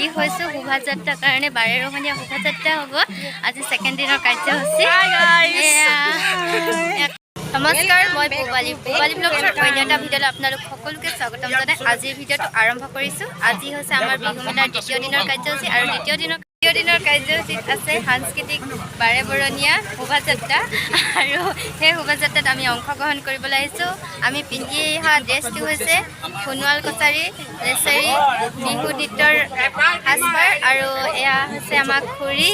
Ready হৈছোঁ শোভাযাত্ৰাৰ কাৰণে। 12ৰহণীয়া শোভাযাত্ৰা হ'ব আজি ছেকেণ্ড দিনৰ কাৰ্যসূচী। নমস্কাৰ, মই পূবালী ব্লগছৰ অন্য এটা ভিডিঅ'লৈ আপোনালোক সকলোকে স্বাগতম জনাই আজিৰ ভিডিঅ'টো আৰম্ভ কৰিছোঁ। আজি হৈছে আমাৰ বিহু মেলাৰ দ্বিতীয় দিনৰ কাৰ্যসূচী আৰু দ্বিতীয় দিনৰ কাৰ্যসূচীত আছে সাংস্কৃতিক 12বৰণীয়া শোভাযাত্ৰা আৰু সেই শোভাযাত্ৰাত আমি অংশগ্ৰহণ কৰিবলৈ আহিছোঁ। আমি পিন্ধি অহা ড্ৰেছটো হৈছে সোণোৱাল কছাৰী লেচাৰী বিহু নৃত্যৰ সাজপাৰ আৰু এয়া হৈছে আমাৰ খুৰী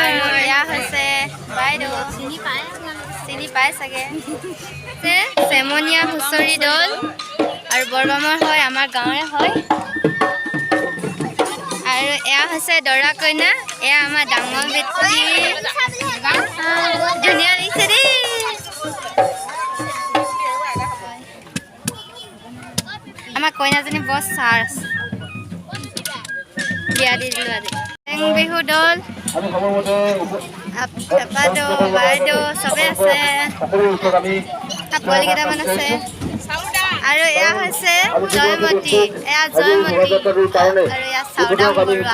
আৰু এয়া হৈছে বাইদেউ চিনি পায় চাগে চেমনীয়া হুঁচৰি দল আৰু বৰবামৰ হয় আমাৰ গাঁৱৰে হয়। আৰু এয়া হৈছে দৰা কইনা, এয়া আমাৰ ডাঙৰ বেটি ধুনীয়া লাগিছে দেই। আমাৰ কইনাজনী বৰ চাৰ্চ বিয়া দি দিলোঁ আজি। টেং বিহু দল বাইদেউ চবে আছে, পোৱালীকেইটামান আছে। আৰু এয়া হৈছে জয়মতী, এয়া জয়মতী আৰু এয়া চাউদা বৰুৱা।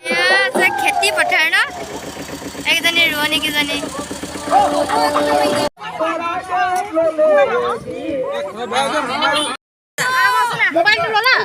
এয়া আছে খেতি পথাৰ ন, একজনী ৰোৱনী কেইজনী। মোবাইলটো ল'লা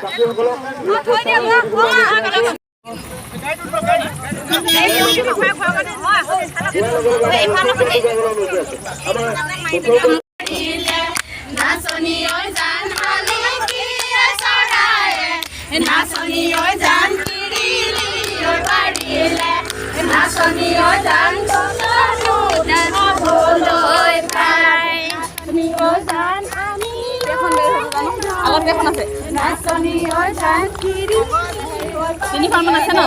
তিনিখনমান আছে ন।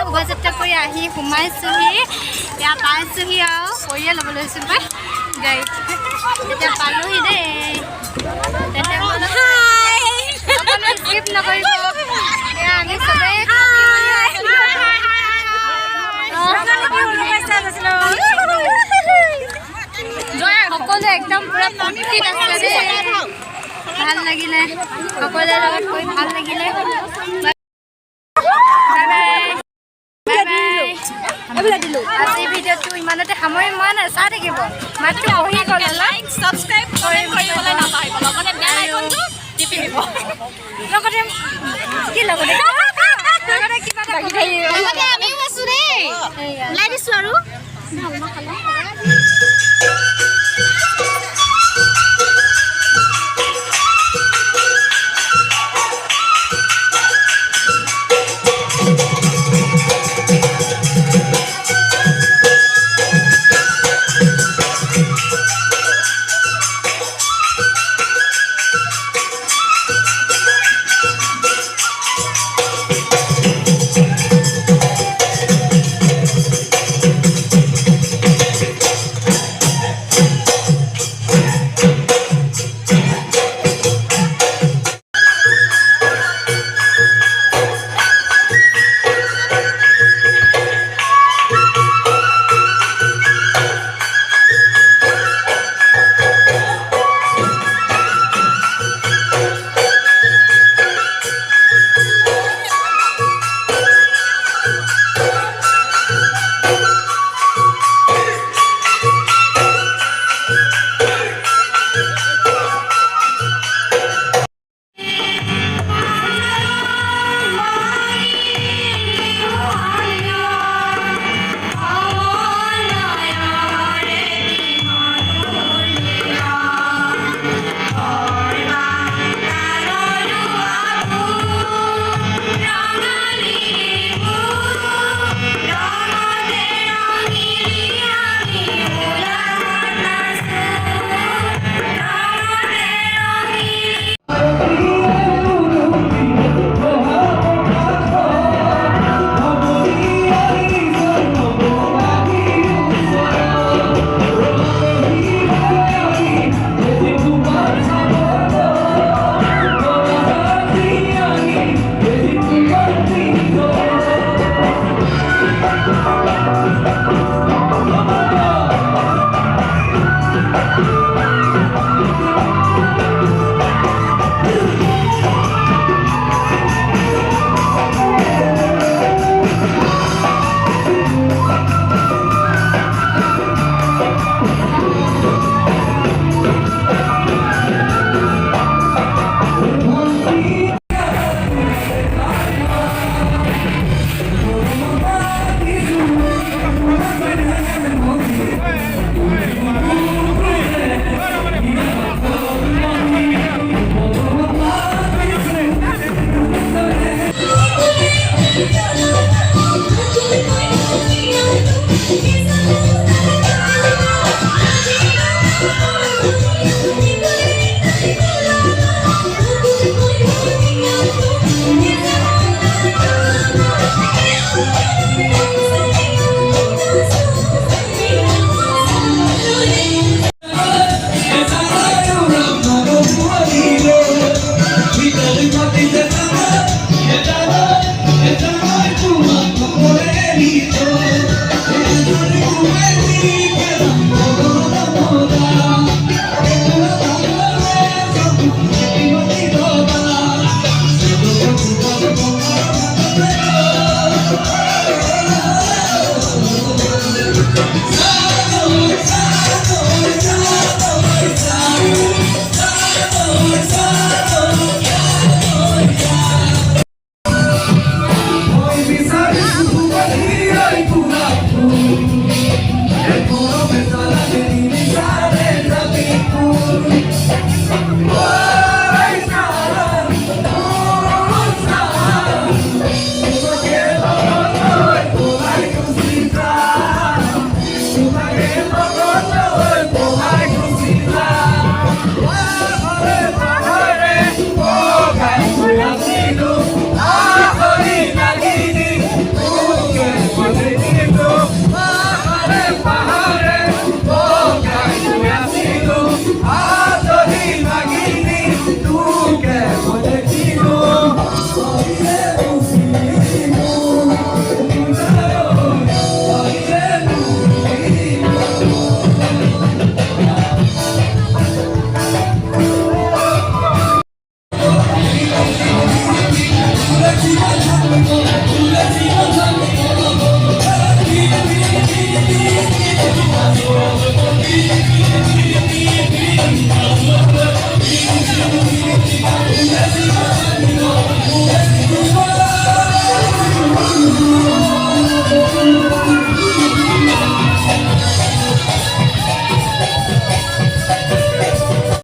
শোভাযাত্ৰা কৰি আহি সোমাইছোহি, এতিয়া পাইছোহি আৰু কৰিয়ে ল'ব লৈছোঁ পাই গাড়ীত। এতিয়া পালোহি দেই, স্কিপ নকৰিব। এয়া আমি চবেই সকলোৱে একদম পুৰা ফূৰ্তিত আছে দেই। ভাল লাগিলে, সকলোৰে লগত গৈ ভাল লাগিলে। আজি ভিডিঅ'টো ইমানতে সামৰি মই চাই থাকিব মাতটো বহি গ'ল। লাইক ছাবস্ক্ৰাইব কৰিবলৈ নাপাহৰিব, লগতে বেল আইকনটো টিপি দিব। লগতে কি লগতে কিবা এটা আমিও আছোঁ দেই, ওলাই দিছোঁ আৰু